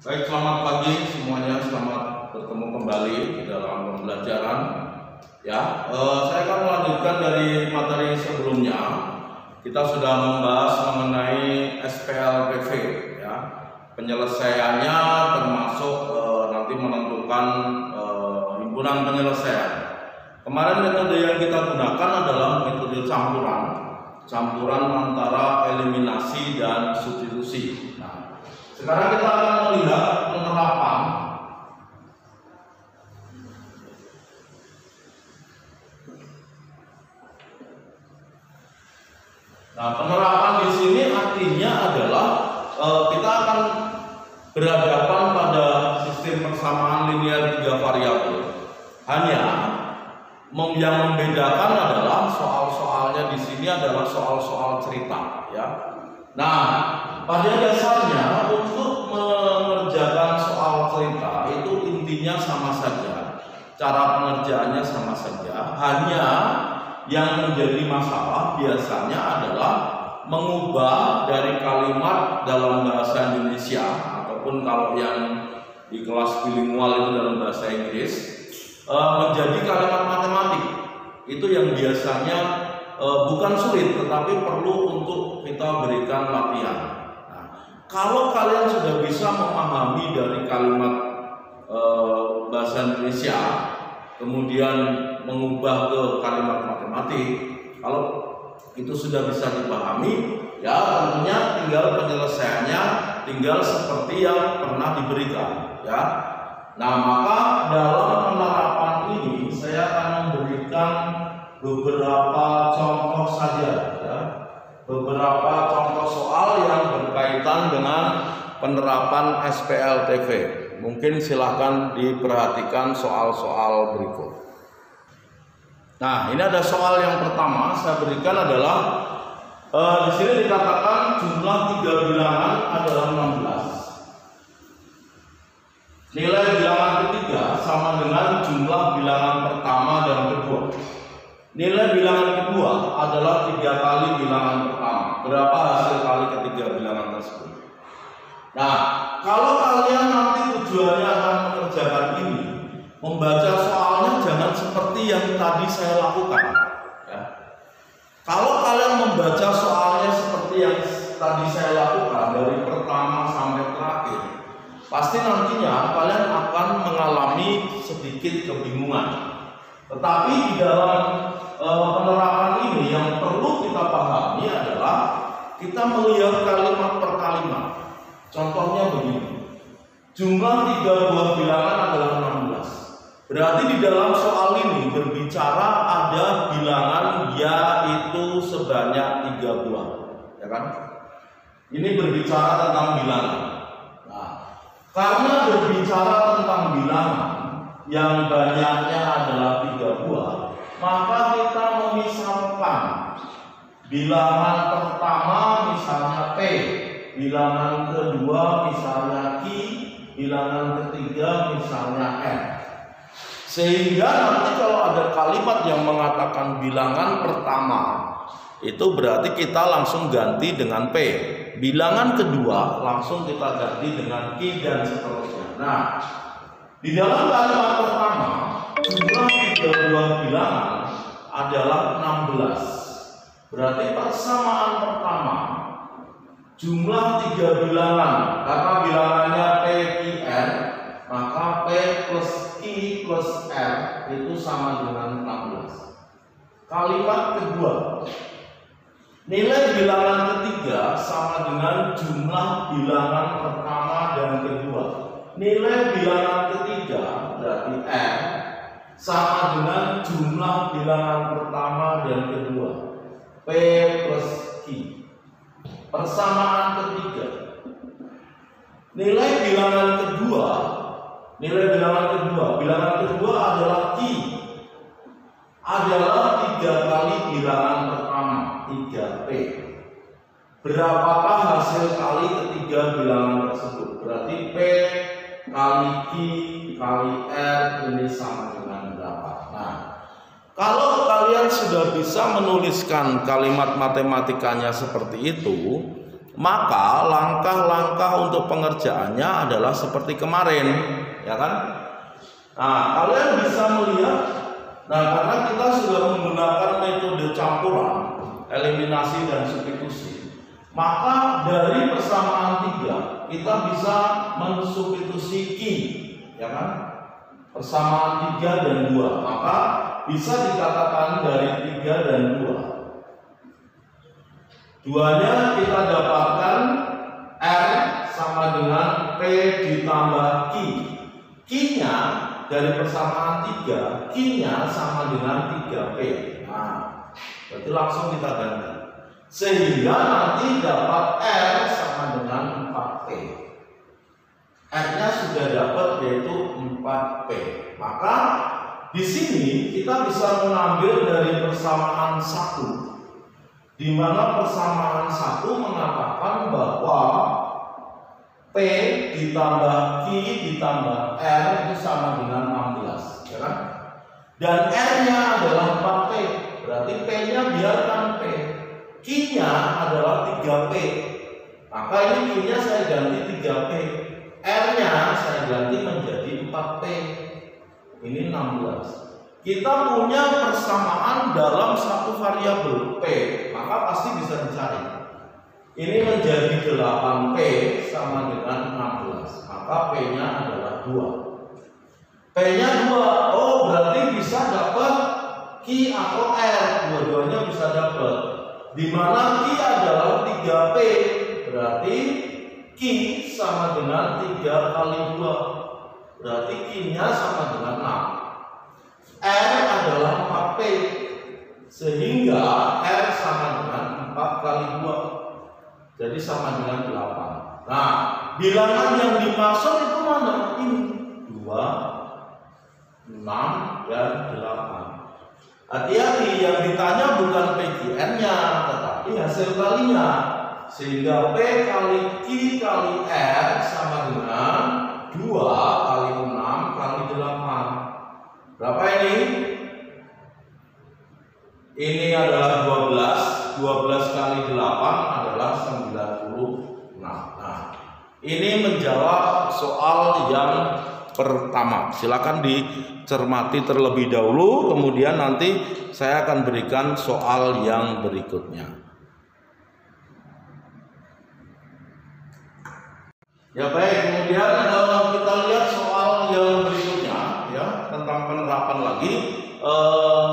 Baik, selamat pagi semuanya, selamat bertemu kembali di dalam pembelajaran. Ya, saya akan melanjutkan dari materi sebelumnya. Kita sudah membahas mengenai SPLPV, ya, penyelesaiannya termasuk nanti menentukan himpunan penyelesaian. Kemarin metode yang kita gunakan adalah metode campuran antara eliminasi dan substitusi. Nah, sekarang kita akan melihat penerapan. Nah, penerapan di sini artinya adalah kita akan berhadapan pada sistem persamaan linear 3 variabel. Hanya yang membedakan adalah soal-soalnya di sini adalah soal-soal cerita, ya. Nah, pada dasarnya untuk mengerjakan soal cerita itu intinya sama saja, cara pengerjaannya sama saja. Hanya yang menjadi masalah biasanya adalah mengubah dari kalimat dalam bahasa Indonesia ataupun kalau yang di kelas bilingual itu dalam bahasa Inggris menjadi kalimat matematik. Itu yang biasanya bukan sulit tetapi perlu untuk kita berikan latihan. Nah, kalau kalian sudah bisa memahami dari kalimat bahasa Indonesia kemudian mengubah ke kalimat matematik, kalau itu sudah bisa dipahami, ya tentunya tinggal penyelesaiannya tinggal seperti yang pernah diberikan, ya. Nah, maka dalam penerapan ini saya akan memberikan beberapa contoh saja, ya. Beberapa contoh soal yang berkaitan dengan penerapan SPLTV. Mungkin silahkan diperhatikan soal-soal berikut. Nah, ini ada soal yang pertama saya berikan adalah di sini dikatakan jumlah 3 bilangan adalah 16. Nilai bilangan ketiga sama dengan jumlah bilangan pertama dan kedua. Nilai bilangan kedua adalah 3 kali bilangan pertama. Berapa hasil kali ketiga bilangan tersebut? Nah, kalau kalian nanti tujuannya akan mengerjakan ini, membaca soalnya jangan seperti yang tadi saya lakukan, ya. Kalau kalian membaca soalnya seperti yang tadi saya lakukan dari pertama sampai terakhir, pasti nantinya kalian akan mengalami sedikit kebingungan. Tetapi di dalam penerapan ini yang perlu kita pahami adalah kita melihat kalimat per kalimat. Contohnya begini, jumlah 3 buah bilangan adalah 16. Berarti di dalam soal ini berbicara ada bilangan yaitu sebanyak 3 buah, ya kan? Ini berbicara tentang bilangan. Nah, karena berbicara tentang bilangan yang banyaknya adalah 3 buah, maka kita memisalkan bilangan pertama misalnya P, bilangan kedua misalnya Q, bilangan ketiga misalnya N. Sehingga nanti kalau ada kalimat yang mengatakan bilangan pertama, itu berarti kita langsung ganti dengan P. Bilangan kedua langsung kita ganti dengan Q dan seterusnya. Nah, di dalam kalimat pertama jumlah 3 buah bilangan adalah 16. Berarti persamaan pertama jumlah 3 bilangan, karena bilangannya P, Q, R, maka P plus Q plus R itu sama dengan 16. Kalimat kedua, nilai bilangan ketiga sama dengan jumlah bilangan pertama dan kedua. Nilai bilangan ketiga berarti R sama dengan jumlah bilangan pertama dan kedua, P plus Q. Persamaan ketiga, nilai bilangan kedua adalah Q, adalah 3 kali bilangan pertama, 3P. Berapakah hasil kali ketiga bilangan tersebut? Berarti P kali Q kali R ini sama dengan berapa? Nah, kalau kalian sudah bisa menuliskan kalimat matematikanya seperti itu, maka langkah-langkah untuk pengerjaannya adalah seperti kemarin, ya kan? Nah, kalian bisa melihat, nah karena kita sudah menggunakan metode campuran, eliminasi dan substitusi, maka dari persamaan 3 kita bisa mensubstitusi Ki, ya kan? Persamaan 3 dan 2, maka bisa dikatakan dari 3 dan 2. Duanya kita dapatkan R sama dengan P ditambah Q. Q-nya dari persamaan 3, Q-nya sama dengan 3P. Nah, berarti langsung kita ganti. Sehingga nanti dapat R sama dengan 4P. R-nya sudah dapat yaitu 4P. Maka di sini kita bisa mengambil dari persamaan 1. Di mana persamaan 1 mengatakan bahwa P ditambah Q ditambah R itu sama dengan 16, ya kan? Dan R-nya adalah 4P, berarti P-nya biarkan P. Q-nya adalah 3P, maka ini Q-nya saya ganti 3P, R-nya saya ganti menjadi 4P. Ini 16. Kita punya persamaan dalam satu variabel P, maka pasti bisa dicari. Ini menjadi 8P sama dengan 16, maka P-nya adalah 2. P-nya 2, oh berarti bisa dapat Q atau R, dua-duanya bisa dapat. Dimana Q adalah 3P, berarti Q sama dengan 3 kali 2, berarti Q-nya sama dengan 6. R adalah 4P, sehingga R sama dengan 4 kali 2, jadi sama dengan 8. Nah, bilangan yang dimaksud itu mana? Ini 2, 6, dan 8. Hati-hati, yang ditanya bukan PGN-nya, tetapi hasil kalinya. Sehingga P kali Q kali R sama dengan 2 kali 6 kali 8. Berapa ini? Ini adalah 12. 12 kali 8 adalah 96. Nah, ini menjawab soal yang pertama. Silakan dicermati terlebih dahulu, kemudian nanti saya akan berikan soal yang berikutnya. Ya baik, kemudian kita lihat soal yang berikutnya ya, tentang penerapan lagi.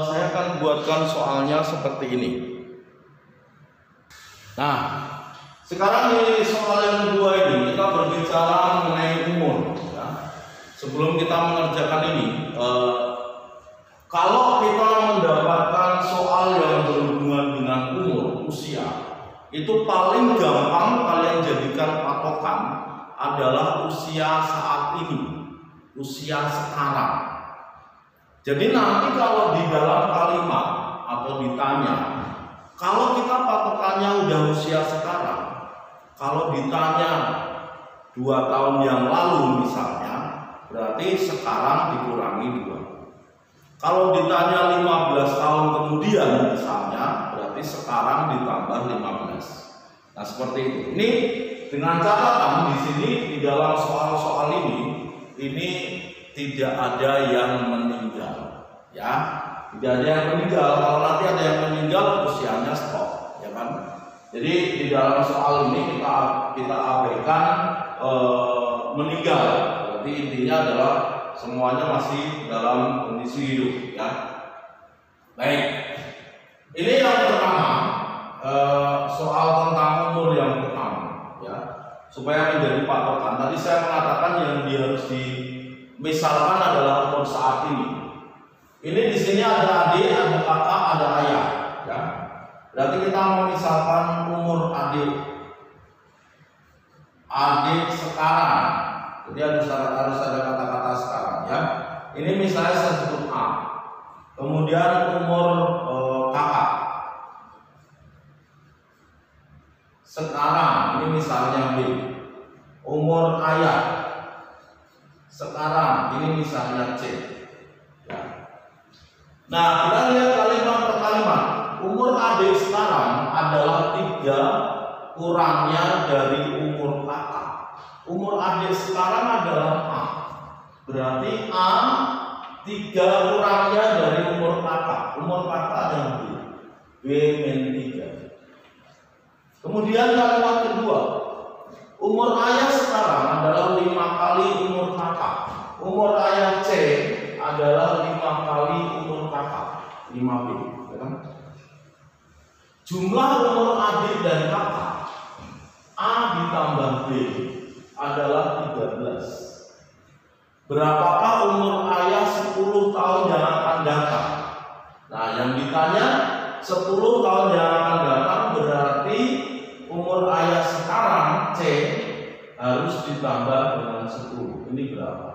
Saya akan buatkan soalnya seperti ini. Nah, sekarang di soal yang kedua ini kita berbicara mengenai umur ya. Sebelum kita mengerjakan ini, kalau kita mendapatkan soal yang berhubungan dengan umur, usia, itu paling gampang kalian jadikan patokan adalah usia saat ini, usia sekarang. Jadi nanti kalau di dalam kalimat atau ditanya, kalau kita patokannya udah usia sekarang, kalau ditanya 2 tahun yang lalu misalnya, berarti sekarang dikurangi 2. Kalau ditanya 15 tahun kemudian misalnya, berarti sekarang ditambah 15. Nah seperti itu. Ini dengan catatan di sini di dalam soal-soal ini tidak ada yang meninggal, ya, tidak ada yang meninggal. Kalau nanti ada yang meninggal, usianya stop, ya kan? Jadi di dalam soal ini kita abaikan meninggal. Berarti intinya adalah semuanya masih dalam kondisi hidup, ya. Baik, ini yang pertama, soal tentang umur yang pertama, ya, supaya menjadi patokan. Tadi saya mengatakan yang harus misalkan adalah umur saat ini. Ini di sini ada adik, ada kakak, ada ayah, ya. Berarti kita memisalkan umur adik sekarang. Jadi harus ada kata-kata sekarang, ya. Ini misalnya saya sebut A. Kemudian umur kakak sekarang, ini misalnya B. Umur ayah sekarang, ini misalnya C, ya. Nah kita lihat kalimat per kalimat. Umur adik sekarang adalah 3 kurangnya dari umur kakak. Umur adik sekarang adalah A. Berarti A 3 kurangnya dari umur kakak. Umur kakak yang B min 3. Kemudian kalimat kedua, umur ayah sekarang adalah 5 kali umur kakak. Umur ayah C adalah 5 kali umur kakak, 5B. Jumlah umur adik dan kakak A ditambah B adalah 13. Berapakah umur ayah 10 tahun yang akan datang? Nah, yang ditanya 10 tahun yang akan datang berarti umur ayah sekarang C harus ditambah dengan 10. Ini berapa?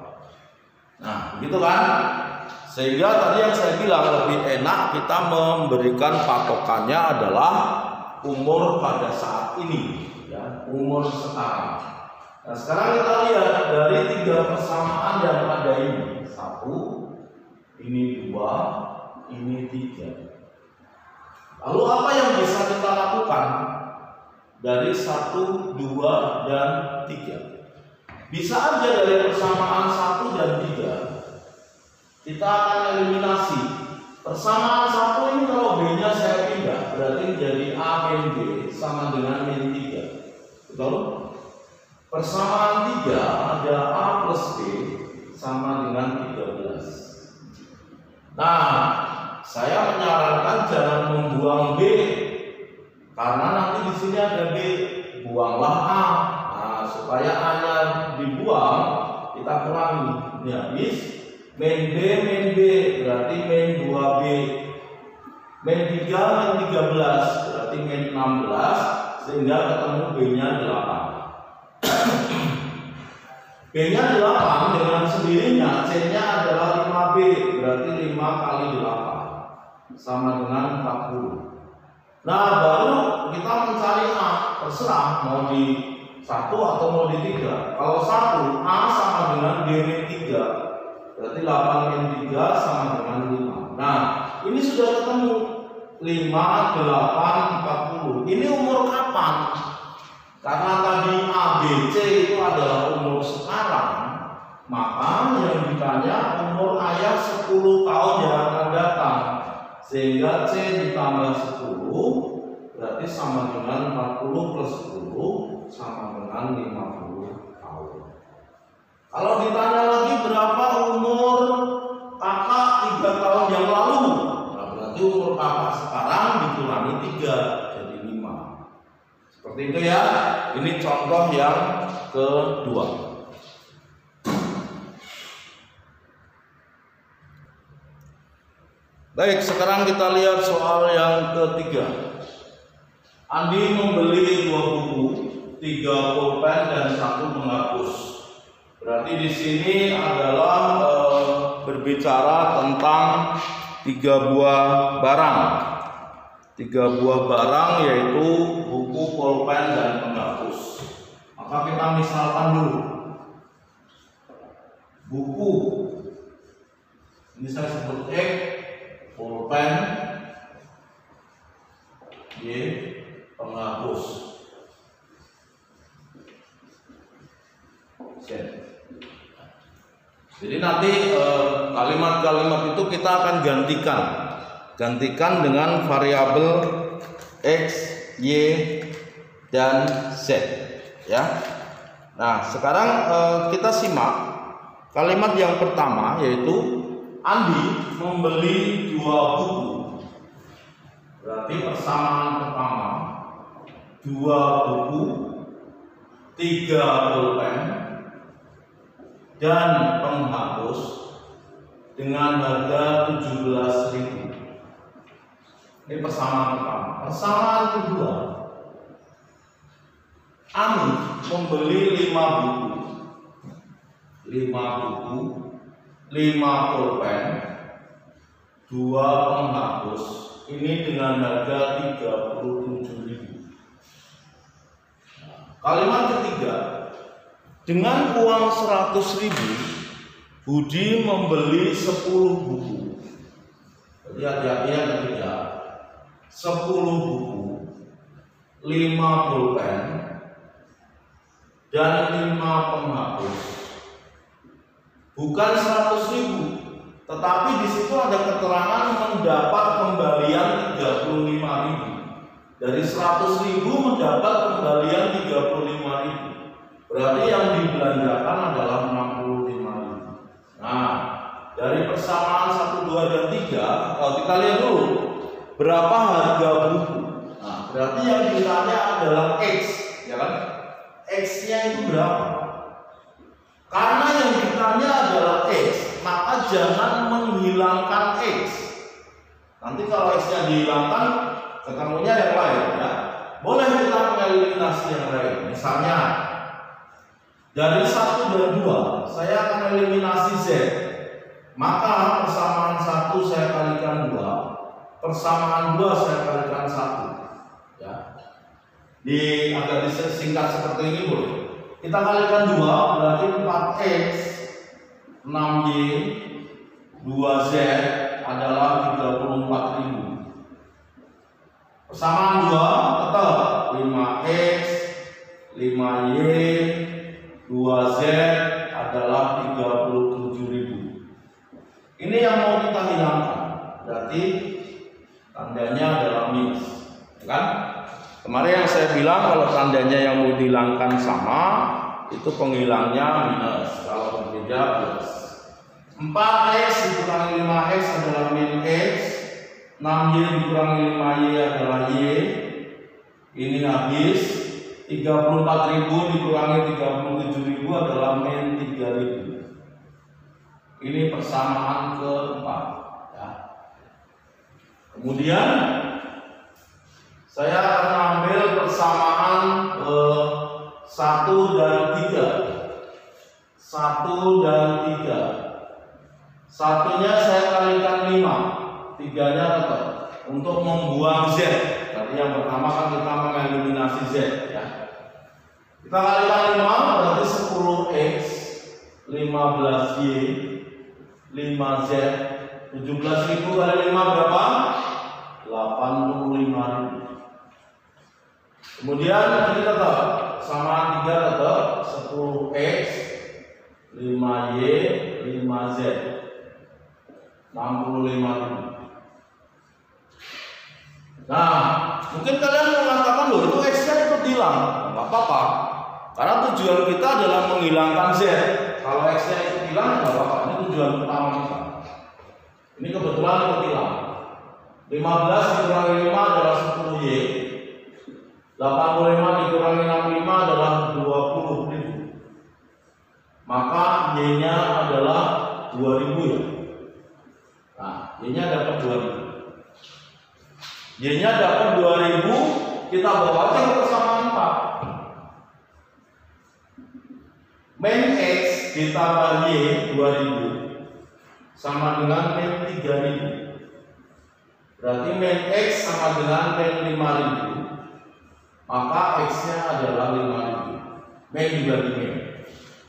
Nah, begitu kan? Sehingga tadi yang saya bilang lebih enak kita memberikan patokannya adalah umur pada saat ini, ya, umur sekarang. Nah, sekarang kita lihat dari 3 persamaan yang ada ini, 1, ini 2, ini 3. Lalu apa yang bisa kita lakukan dari 1, 2, dan 3? Bisa aja dari persamaan 1 dan 3 kita akan eliminasi. Persamaan 1 ini kalau B-nya saya pindah berarti menjadi A min B sama dengan min 3. Betul? Persamaan 3 ada A plus B sama dengan 13. Nah, saya menyarankan jangan membuang B karena nanti di sini ada B, buanglah A. Nah, supaya A-nya dibuang, kita kurangi. Ini habis min B berarti min 2B. Min 3 min 13 berarti min 16 sehingga ketemu B-nya 8. B-nya 8 dengan sendirinya C-nya adalah 5B berarti 5 kali 8 sama dengan 40. Nah, baru kita mencari A, terserah mau di 1 atau mau di 3. Kalau 1 A sama dengan B min 3 berarti 8 min 3 sama dengan 5. Nah, ini sudah ketemu 5, 8, 40. Ini umur kapan? Karena tadi A, B, C itu adalah umur sekarang, maka yang ditanya umur ayah 10 tahun yang akan datang. Sehingga C ditambah 10 berarti sama dengan 40 plus 10 sama dengan 50 tahun. Kalau ditanya lagi berapa umur kakak 3 tahun yang lalu, nah berarti umur kakak sekarang dikurangi 3 jadi 5. Seperti itu ya. Ini contoh yang kedua. Baik, sekarang kita lihat soal yang ketiga. Andi membeli 2 buku, 3 pulpen dan 1 penghapus. Berarti di sini adalah berbicara tentang 3 buah barang. 3 buah barang yaitu buku, pulpen dan penghapus. Maka kita misalkan dulu. Buku. Ini saya sebut X, pulpen Y, penghapus Z. Jadi nanti kalimat-kalimat itu kita akan gantikan dengan variabel X, Y, dan Z ya. Nah, sekarang kita simak kalimat yang pertama yaitu Andi membeli 2 buku. Berarti persamaan pertama 2 buku, 3 pulpen dan penghapus dengan harga 17.000. Ini persamaan pertama. Persamaan kedua, Andi membeli 5 buku. 5 buku, 5 pulpen, 2 penghapus. Ini dengan harga 37.000. Kalimat ketiga, dengan uang 100.000 Budi membeli 10 buku. Jadi hati-hati yang ketiga, 10 buku, 5 pulpen, dan 5 penghapus. Bukan 100.000, tetapi di situ ada keterangan mendapat kembalian 35.000. Dari 100.000 mendapat kembalian 35.000. Berarti yang dibelanjakan adalah 65.000. Nah, dari persamaan 1, 2, dan 3, kalau kita lihat dulu berapa harga buku. Nah, berarti yang ditanya adalah X, ya kan? X-nya itu berapa? Karena yang ditanya adalah X, maka jangan menghilangkan X. Nanti kalau X-nya dihilangkan, ketemunya yang lain, ya. Boleh kita mengeliminasi yang lain. Misalnya, dari 1 dan 2, saya akan eliminasi Z. Maka persamaan 1 saya kalikan 2, persamaan 2 saya kalikan 1. Ya. Agak disingkat seperti ini boleh. Kita kalikan 2 berarti 4X 6Y 2Z adalah 34.000. Persamaan 2 tetap 5X 5Y 2Z adalah 37.000. Ini yang mau kita hilangkan. Berarti tandanya adalah minus, kan? Kemarin yang saya bilang kalau tandanya yang mau dihilangkan sama, itu penghilangnya minus. Kalau berbeda plus. 4X dikurangi 5X adalah min X. 6Y dikurangi 5Y adalah Y. Ini habis. 34.000 dikurangi 37.000 adalah min 3.000. Ini persamaan keempat, ya. Kemudian saya akan ambil persamaan 1 dan 3. 1 dan 3. Satunya saya kalikan 5, 3-nya tetap. Untuk membuang Z. Tadi yang pertama kan kita mengeliminasi Z, ya. Kita kalikan 5 berarti 10X 15Y 5Z 17.000 kali 5 berapa? 85.000. Kemudian ini tetap sama 3 tetap 10X 5Y 5Z 65.000. Nah, mungkin kalian mengatakan loh itu X-nya ikut hilang. Nggak apa-apa, karena tujuan kita adalah menghilangkan Z. Kalau X-nya ikut hilang nggak apa-apa, ini tujuan utama kita. Ini kebetulan ikut hilang. 15 dikurangi 5 adalah 10Y. 85 dikurangi 65 adalah 20.000. Maka Y-nya adalah 2.000, ya. Nah, Y-nya dapat 2.000. Y-nya dapat 2.000, kita bawa aja ke persamaan 4. Min X ditambah Y 2.000 sama dengan min 3.000. Berarti min X sama dengan min 5.000. Maka X-nya adalah 5.000. Min dibagi min.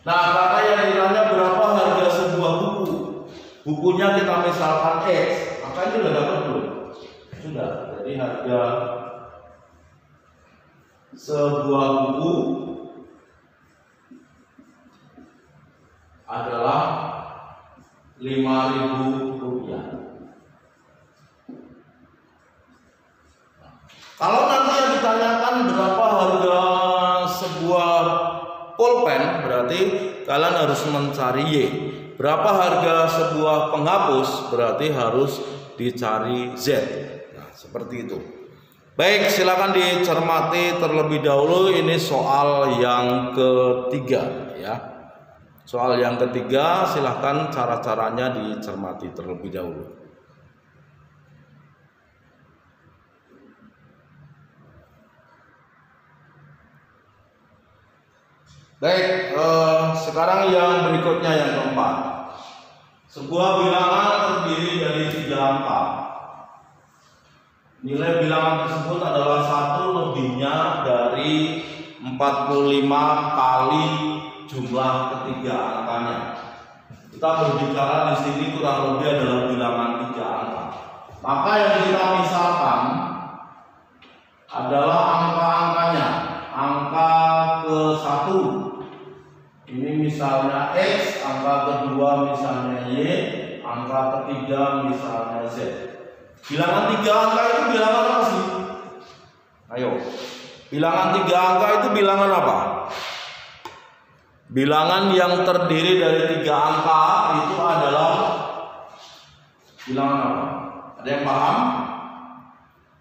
Nah, karena yang ditanya berapa harga sebuah buku, bukunya kita misalkan X, maka ini sudah dapat belum? Sudah. Jadi harga sebuah buku adalah 5.000 rupiah. Kalau nanti yang ditanyakan berapa harga sebuah pulpen, berarti kalian harus mencari Y. Berapa harga sebuah penghapus, berarti harus dicari Z. Nah, seperti itu. Baik, silakan dicermati terlebih dahulu. Ini soal yang ketiga, ya. Soal yang ketiga, silahkan cara-caranya dicermati terlebih dahulu. Baik, sekarang yang berikutnya yang keempat. Sebuah bilangan terdiri dari 3 angka. Nilai bilangan tersebut adalah 1 lebihnya dari 45 kali jumlah ketiga angkanya. Kita berbicara di sini kurang lebih adalah bilangan 3 angka. Maka yang kita misalkan adalah angka-angkanya. Angka ke-1 Ini misalnya X, angka kedua misalnya Y, angka ketiga misalnya Z. Bilangan 3 angka itu bilangan apa sih? Ayo. Bilangan 3 angka itu bilangan apa? Bilangan yang terdiri dari 3 angka itu adalah bilangan apa? Ada yang paham?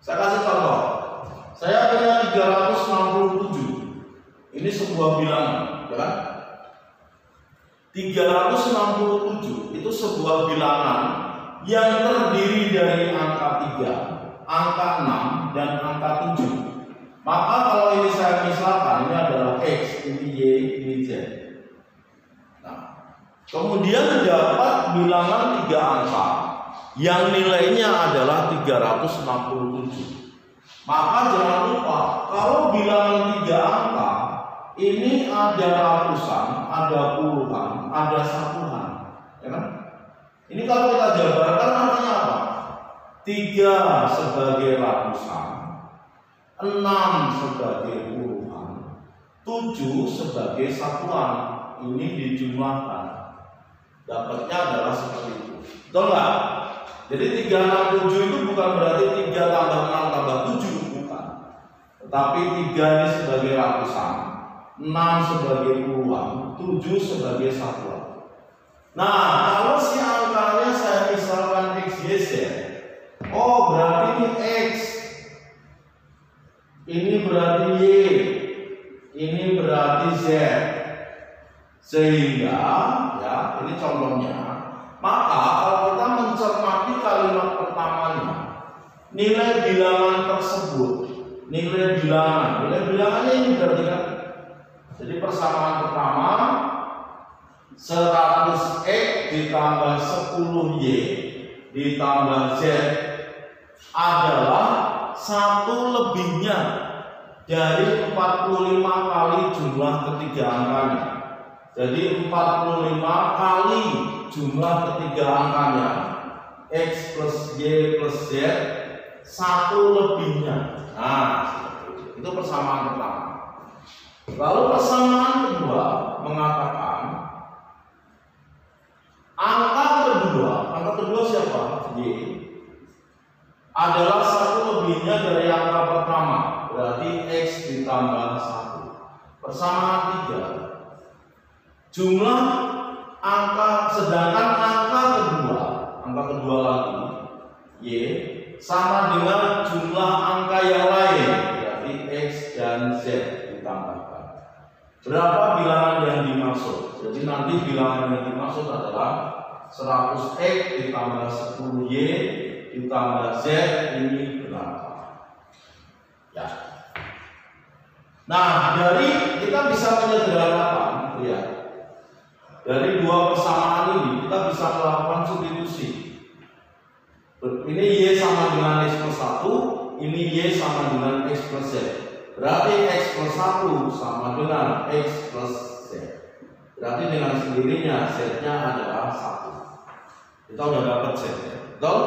Saya kasih contoh. Saya punya 367. Ini sebuah bilangan, ya kan? 367 itu sebuah bilangan yang terdiri dari angka 3, angka 6, dan angka 7. Maka kalau ini saya misalkan, ini adalah X, ini Y, ini Z. Nah, kemudian dapat bilangan 3 angka yang nilainya adalah 367. Maka jangan lupa, kalau bilangan 3 angka ini ada ratusan, ada puluhan, ada satuan, ya kan? Ini kalau kita jabarkan artinya apa? 3 sebagai ratusan, 6 sebagai puluhan, 7 sebagai satuan. Ini dijumlahkan, dapatnya adalah seperti itu. Betul nggak? Jadi 367 itu bukan berarti 3 tambah 6 tambah 7, bukan. Tetapi 3 ini sebagai ratusan, 6 sebagai puluhan, 7 sebagai satuan. Nah, kalau si angkanya saya misalkan X, Y, Z, oh berarti ini X, ini berarti Y, ini berarti Z. Sehingga, ya ini contohnya, maka kalau kita mencermati kalimat pertamanya, nilai bilangan tersebut, nilai bilangannya ini berarti kan? Jadi persamaan pertama 100X ditambah 10Y ditambah Z adalah 1 lebihnya dari 45 kali jumlah ketiga angkanya. Jadi 45 kali jumlah ketiga angkanya, X plus Y plus Z, 1 lebihnya. Nah, itu persamaan pertama. Lalu persamaan kedua mengatakan angka kedua siapa? Y adalah 1 lebihnya dari angka pertama, berarti X ditambah 1. Persamaan 3, jumlah angka, sedangkan angka kedua lagi Y sama dengan jumlah angka yang lain, berarti X dan Z ditambahkan. Berapa bilangan yang dimaksud? Jadi nanti bilangan yang dimaksud adalah 100X ditambah 10Y ditambah Z, ini berapa? Ya. Nah, dari kita bisa menyederhanakan, ya. Dari 2 persamaan ini kita bisa melakukan substitusi. Ini Y sama dengan X plus 1, ini Y sama dengan X plus Z. Berarti X plus 1 sama dengan X plus Z. Berarti dengan sendirinya Z-nya adalah 1. Kita udah dapat Z-nya. Betul?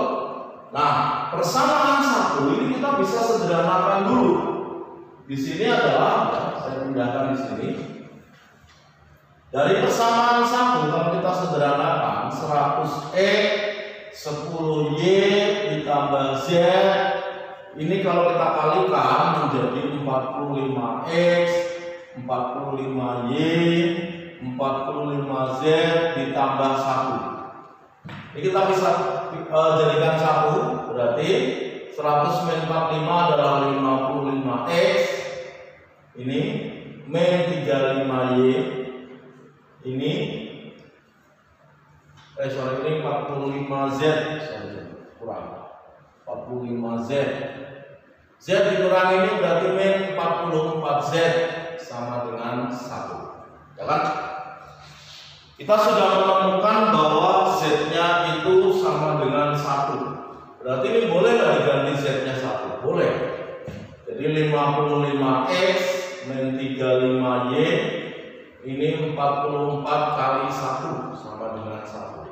Nah, persamaan 1 ini kita bisa sederhanakan dulu. Di sini adalah, saya pindahkan di sini. Dari persamaan 1 kalau kita sederhanakan 100X 10Y ditambah Z, ini kalau kita kalikan menjadi 45X 45Y 45Z ditambah 1. Ini kita bisa jadikan 1, berarti 100 min 45 adalah 55X, ini min 35Y, ini ini 45Z, kurang 45Z. Z dikurangi ini berarti min 44Z sama dengan 1. Ya kan? Kita sudah menemukan bahwa Z-nya itu sama dengan 1. Berarti ini boleh nggak diganti Z-nya 1? Boleh. Jadi 55X min 35Y ini 44 kali 1 sama dengan 1.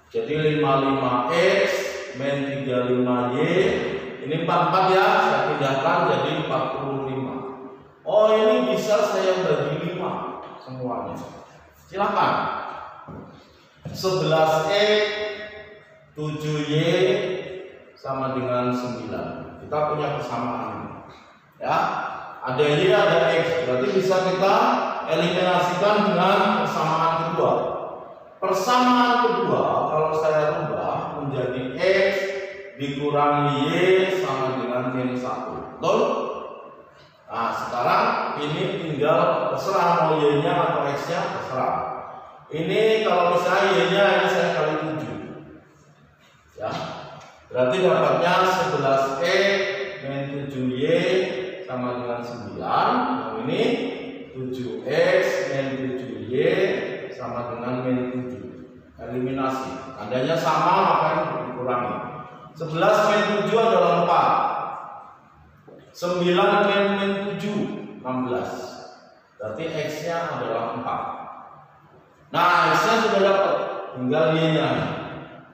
Jadi 55X min 35Y ini 44 ya, saya pindahkan jadi 45. Oh, ini bisa saya bagi 5 semuanya. Silakan. 11E 7Y sama dengan 9. Kita punya persamaan. Ya. Ada Y ada X. Berarti bisa kita eliminasikan dengan persamaan kedua. Persamaan kedua kalau saya rubah menjadi X dikurangi Y sama dengan min 1. Betul? Nah, sekarang ini tinggal terserah mau Y-nya atau X-nya, terserah. Ini kalau misalnya Y-nya ini saya kali 7. Ya. Berarti dapatnya 11E min 7Y sama dengan 9. Yang ini 7X min 7Y sama dengan min 7. Eliminasi. Tandanya sama maka dikurangi. 11 min 7 adalah 4. 9 min 7 16. Berarti X-nya adalah 4. Nah, X-nya sudah dapat, tinggal Y-nya.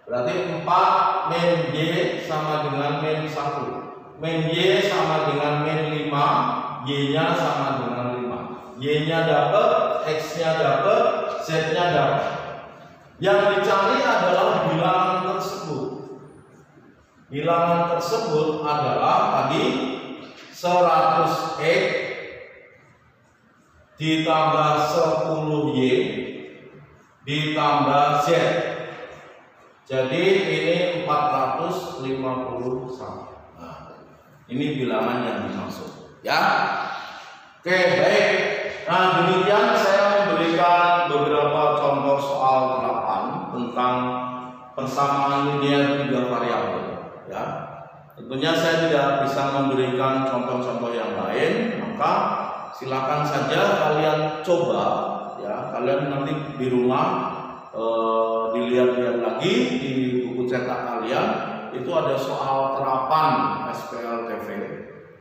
Berarti 4 min Y sama dengan min 1. Min Y sama dengan min 5, Y-nya sama dengan 5. Y-nya dapat, X-nya dapat, Z-nya dapat. Yang dicari adalah bilangan tersebut. Bilangan tersebut adalah tadi 100X ditambah 10Y ditambah Z. Jadi ini 451. Nah, ini bilangan yang dimaksud, ya. Oke, baik. Nah, demikian saya memberikan beberapa contoh soal terapan tentang persamaan linear 3 variabel, ya. Tentunya saya tidak bisa memberikan contoh-contoh yang lain, maka silakan saja kalian coba, ya. Kalian nanti di rumah dilihat-lihat lagi di buku cetak kalian, itu ada soal terapan SPLTV,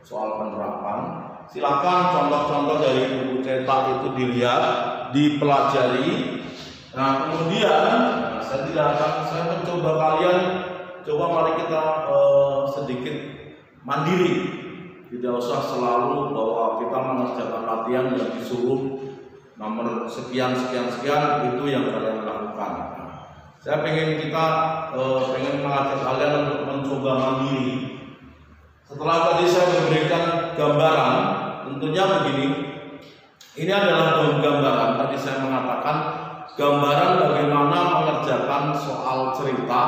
soal penerapan. Silakan contoh-contoh dari buku cetak itu dilihat, dipelajari. Nah, kemudian saya mencoba kalian, coba mari kita sedikit mandiri. Tidak usah selalu bahwa kita mengerjakan latihan yang disuruh nomor sekian itu yang kalian lakukan. Nah, saya pengen mengajak kalian untuk mencoba mandiri. Setelah tadi saya memberikan gambaran, tentunya begini. Ini adalah gambaran. Tadi saya mengatakan gambaran bagaimana mengerjakan soal cerita.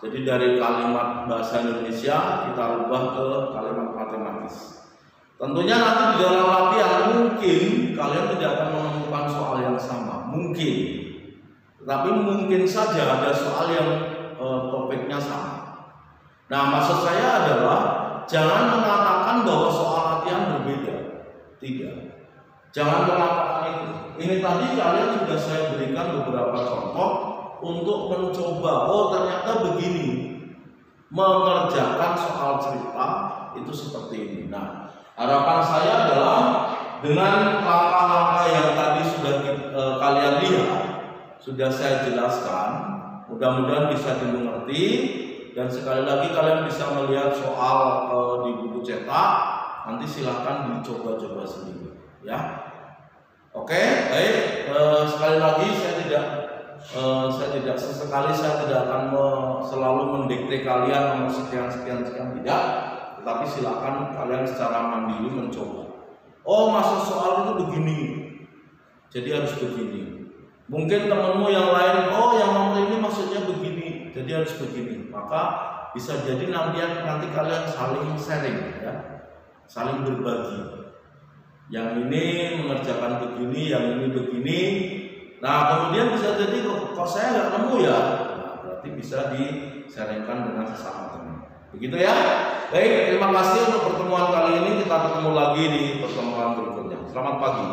Jadi dari kalimat bahasa Indonesia kita rubah ke kalimat matematis. Tentunya nanti di dalam latihan mungkin kalian tidak akan menemukan soal yang sama, mungkin. Tetapi mungkin saja ada soal yang topiknya sama. Nah, maksud saya adalah jangan mengatakan bahwa soal latihan berbeda. Tidak. Jangan mengatakan itu. Ini tadi kalian sudah saya berikan beberapa contoh untuk mencoba, oh ternyata begini mengerjakan soal cerita itu seperti ini. Nah, harapan saya adalah dengan langkah-langkah yang tadi sudah kalian lihat, sudah saya jelaskan, mudah-mudahan bisa dimengerti, dan sekali lagi kalian bisa melihat soal di buku cetak. Nanti silahkan dicoba-coba sendiri, ya. Oke, baik. Sekali lagi saya tidak akan selalu mendikte kalian nomor sekian tidak, tetapi silakan kalian secara mandiri mencoba. Oh, maksud soal itu begini, jadi harus begini. Mungkin temanmu yang lain, oh yang nomor ini maksudnya begini, jadi harus begini. Maka bisa jadi nanti kalian saling sharing, ya, saling berbagi. Yang ini mengerjakan begini, yang ini begini. Nah, kemudian bisa jadi kok saya nggak nemu ya, nah, berarti bisa di-sharingkan dengan sesama teman. Begitu ya. Baik, terima kasih untuk pertemuan kali ini. Kita ketemu lagi di pertemuan berikutnya. Selamat pagi.